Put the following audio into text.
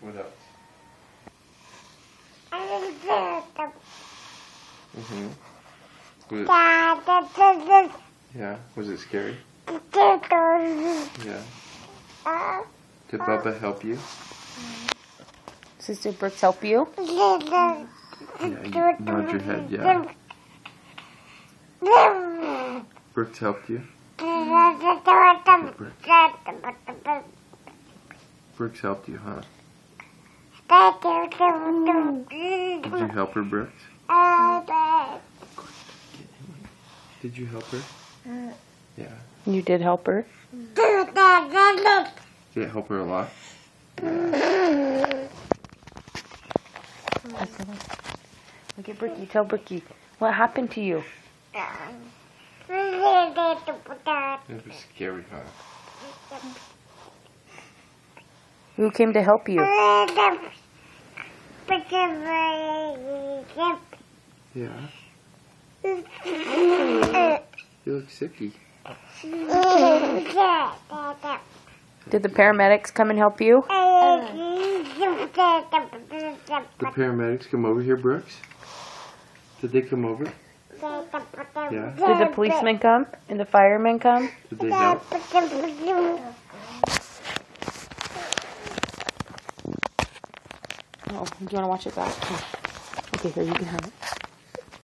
What else? Mm-hmm. Yeah. Was it scary? Yeah. Did Bubba help you? Sister Brooks help you? Yeah, you nod your head, yeah. Brooks helped you? Brooks helped you, huh? Did you help her, Brooks? Did you help her? Yeah. You did help her? Did it help her a lot? Yeah. Look at Brookie. Tell Brookie. What happened to you? It was scary, huh? Who came to help you? Yeah. You look sicky. Did the paramedics come and help you? The paramedics come over here, Brooks? Did they come over? Yeah. Did the policemen come? And the firemen come? Did they help? Oh, do you want to watch it back? Okay, here, you can have it.